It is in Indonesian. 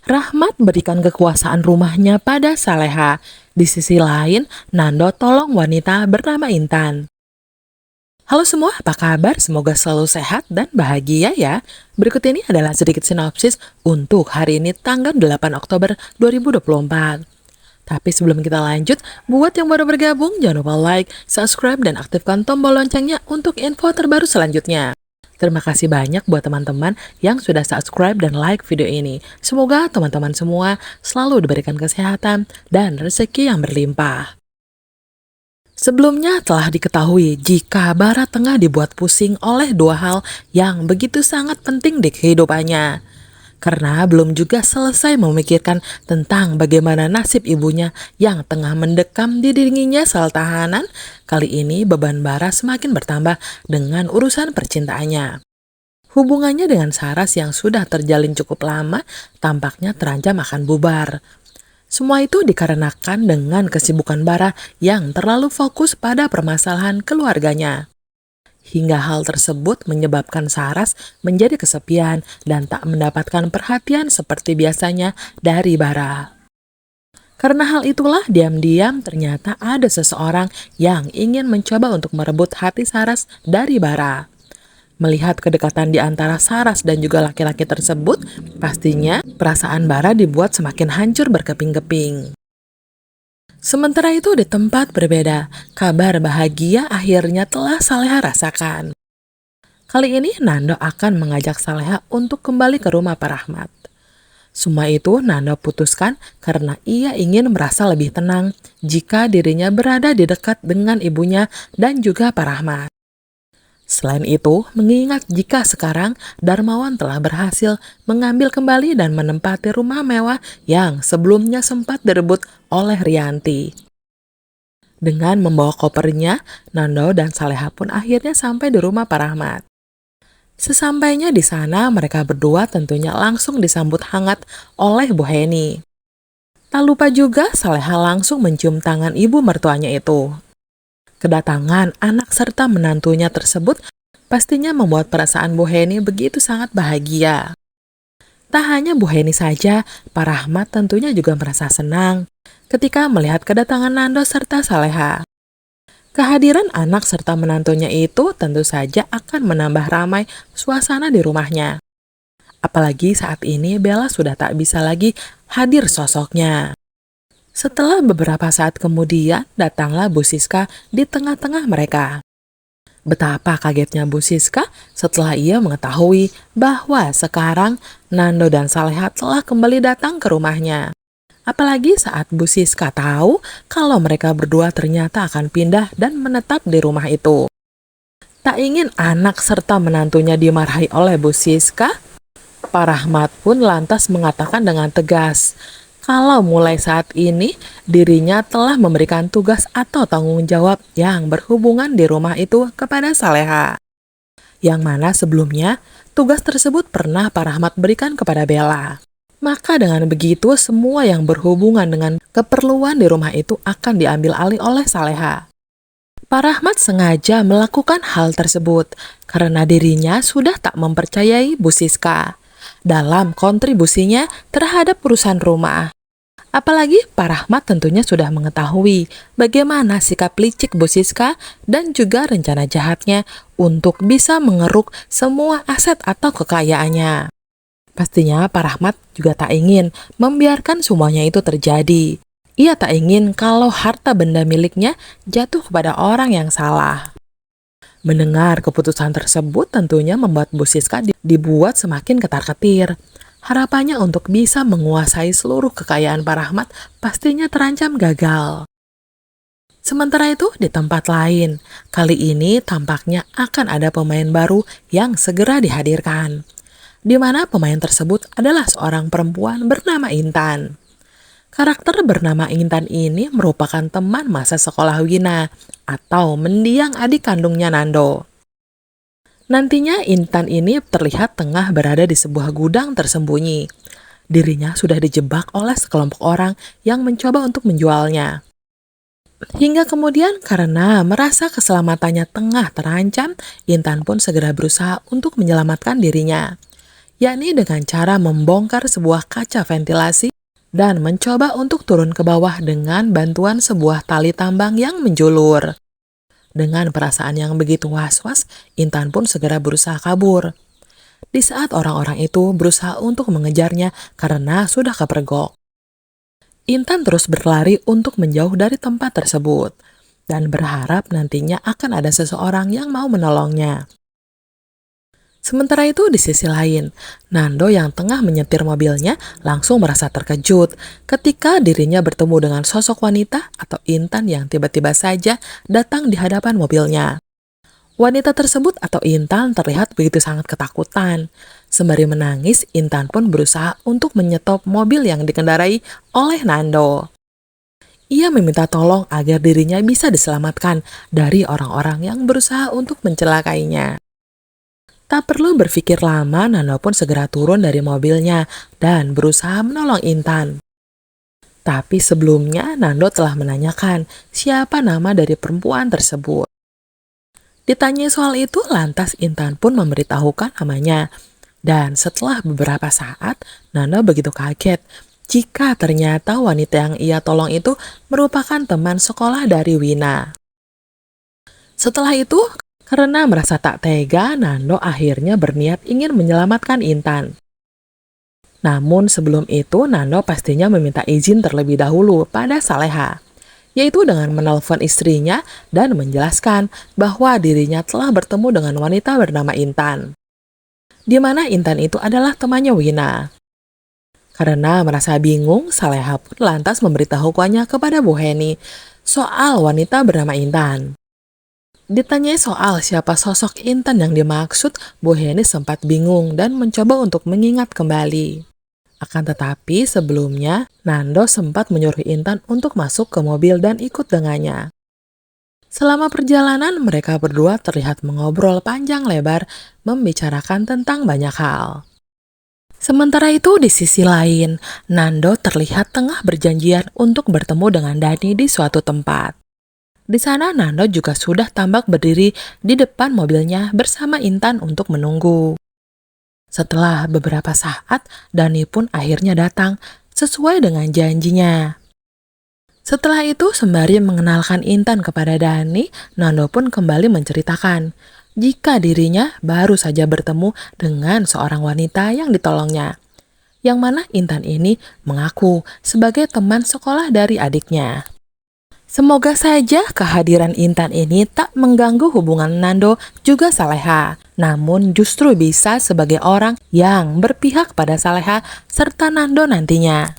Rahmat berikan kekuasaan rumahnya pada Saleha. Di sisi lain, Nando tolong wanita bernama Intan. Halo semua, apa kabar? Semoga selalu sehat dan bahagia ya. Berikut ini adalah sedikit sinopsis untuk hari ini tanggal 8 Oktober 2024. Tapi sebelum kita lanjut, buat yang baru bergabung, jangan lupa like, subscribe, dan aktifkan tombol loncengnya untuk info terbaru selanjutnya. Terima kasih banyak buat teman-teman yang sudah subscribe dan like video ini. Semoga teman-teman semua selalu diberikan kesehatan dan rezeki yang berlimpah. Sebelumnya telah diketahui jika Bara tengah dibuat pusing oleh dua hal yang begitu sangat penting di kehidupannya. Karena belum juga selesai memikirkan tentang bagaimana nasib ibunya yang tengah mendekam di dindingnya sel tahanan, kali ini beban Bara semakin bertambah dengan urusan percintaannya. Hubungannya dengan Saras yang sudah terjalin cukup lama tampaknya terancam akan bubar. Semua itu dikarenakan dengan kesibukan Bara yang terlalu fokus pada permasalahan keluarganya. Hingga hal tersebut menyebabkan Saras menjadi kesepian dan tak mendapatkan perhatian seperti biasanya dari Bara. Karena hal itulah diam-diam ternyata ada seseorang yang ingin mencoba untuk merebut hati Saras dari Bara. Melihat kedekatan di antara Saras dan juga laki-laki tersebut, pastinya perasaan Bara dibuat semakin hancur berkeping-keping. Sementara itu di tempat berbeda, kabar bahagia akhirnya telah Saleha rasakan. Kali ini Nando akan mengajak Saleha untuk kembali ke rumah Pak Rahmat. Semua itu Nando putuskan karena ia ingin merasa lebih tenang jika dirinya berada di dekat dengan ibunya dan juga Pak Rahmat. Selain itu, mengingat jika sekarang Darmawan telah berhasil mengambil kembali dan menempati rumah mewah yang sebelumnya sempat direbut oleh Rianti. Dengan membawa kopernya, Nando dan Saleha pun akhirnya sampai di rumah Pak Rahmat. Sesampainya di sana, mereka berdua tentunya langsung disambut hangat oleh Bu Heni. Tak lupa juga Saleha langsung mencium tangan ibu mertuanya itu. Kedatangan anak serta menantunya tersebut pastinya membuat perasaan Bu Heni begitu sangat bahagia. Tak hanya Bu Heni saja, Pak Rahmat tentunya juga merasa senang ketika melihat kedatangan Nando serta Saleha. Kehadiran anak serta menantunya itu tentu saja akan menambah ramai suasana di rumahnya. Apalagi saat ini Bella sudah tak bisa lagi hadir sosoknya. Setelah beberapa saat kemudian, datanglah Bu Siska di tengah-tengah mereka. Betapa kagetnya Bu Siska setelah ia mengetahui bahwa sekarang Nando dan Saleha telah kembali datang ke rumahnya. Apalagi saat Bu Siska tahu kalau mereka berdua ternyata akan pindah dan menetap di rumah itu. Tak ingin anak serta menantunya dimarahi oleh Bu Siska, Pak Rahmat pun lantas mengatakan dengan tegas, kalau mulai saat ini dirinya telah memberikan tugas atau tanggung jawab yang berhubungan di rumah itu kepada Saleha. Yang mana sebelumnya tugas tersebut pernah Pak Rahmat berikan kepada Bella. Maka dengan begitu semua yang berhubungan dengan keperluan di rumah itu akan diambil alih oleh Saleha. Pak Rahmat sengaja melakukan hal tersebut karena dirinya sudah tak mempercayai Bu Siska dalam kontribusinya terhadap urusan rumah. Apalagi Pak Rahmat tentunya sudah mengetahui bagaimana sikap licik Bu Siska dan juga rencana jahatnya untuk bisa mengeruk semua aset atau kekayaannya. Pastinya Pak Rahmat juga tak ingin membiarkan semuanya itu terjadi. Ia tak ingin kalau harta benda miliknya jatuh kepada orang yang salah. Mendengar keputusan tersebut tentunya membuat Bu Siska dibuat semakin ketar-ketir. Harapannya untuk bisa menguasai seluruh kekayaan Pak Rahmat pastinya terancam gagal. Sementara itu di tempat lain, kali ini tampaknya akan ada pemain baru yang segera dihadirkan. Di mana pemain tersebut adalah seorang perempuan bernama Intan. Karakter bernama Intan ini merupakan teman masa sekolah Wina atau mendiang adik kandungnya Nando. Nantinya Intan ini terlihat tengah berada di sebuah gudang tersembunyi. Dirinya sudah dijebak oleh sekelompok orang yang mencoba untuk menjualnya. Hingga kemudian karena merasa keselamatannya tengah terancam, Intan pun segera berusaha untuk menyelamatkan dirinya. yakni dengan cara membongkar sebuah kaca ventilasi dan mencoba untuk turun ke bawah dengan bantuan sebuah tali tambang yang menjulur. Dengan perasaan yang begitu was-was, Intan pun segera berusaha kabur. Di saat orang-orang itu berusaha untuk mengejarnya karena sudah kepergok. Intan terus berlari untuk menjauh dari tempat tersebut dan berharap nantinya akan ada seseorang yang mau menolongnya. Sementara itu di sisi lain, Nando yang tengah menyetir mobilnya langsung merasa terkejut ketika dirinya bertemu dengan sosok wanita atau Intan yang tiba-tiba saja datang di hadapan mobilnya. Wanita tersebut atau Intan terlihat begitu sangat ketakutan. Sembari menangis, Intan pun berusaha untuk menyetop mobil yang dikendarai oleh Nando. Ia meminta tolong agar dirinya bisa diselamatkan dari orang-orang yang berusaha untuk mencelakainya. Tak perlu berpikir lama, Nando pun segera turun dari mobilnya dan berusaha menolong Intan. Tapi sebelumnya, Nando telah menanyakan siapa nama dari perempuan tersebut. Ditanya soal itu, lantas Intan pun memberitahukan namanya. Dan setelah beberapa saat, Nando begitu kaget jika ternyata wanita yang ia tolong itu merupakan teman sekolah dari Wina. Setelah itu, karena merasa tak tega, Nando akhirnya berniat ingin menyelamatkan Intan. Namun sebelum itu, Nando pastinya meminta izin terlebih dahulu pada Saleha, yaitu dengan menelpon istrinya dan menjelaskan bahwa dirinya telah bertemu dengan wanita bernama Intan, di mana Intan itu adalah temannya Wina. Karena merasa bingung, Saleha pun lantas memberitahukannya kepada Bu Heni soal wanita bernama Intan. Ditanyai soal siapa sosok Intan yang dimaksud, Bu Heni sempat bingung dan mencoba untuk mengingat kembali. Akan tetapi sebelumnya, Nando sempat menyuruh Intan untuk masuk ke mobil dan ikut dengannya. Selama perjalanan, mereka berdua terlihat mengobrol panjang lebar, membicarakan tentang banyak hal. Sementara itu di sisi lain, Nando terlihat tengah berjanjian untuk bertemu dengan Dani di suatu tempat. Di sana Nando juga sudah tampak berdiri di depan mobilnya bersama Intan untuk menunggu. Setelah beberapa saat, Dani pun akhirnya datang sesuai dengan janjinya. Setelah itu, sembari mengenalkan Intan kepada Dani, Nando pun kembali menceritakan jika dirinya baru saja bertemu dengan seorang wanita yang ditolongnya, yang mana Intan ini mengaku sebagai teman sekolah dari adiknya. Semoga saja kehadiran Intan ini tak mengganggu hubungan Nando juga Saleha, namun justru bisa sebagai orang yang berpihak pada Saleha serta Nando nantinya.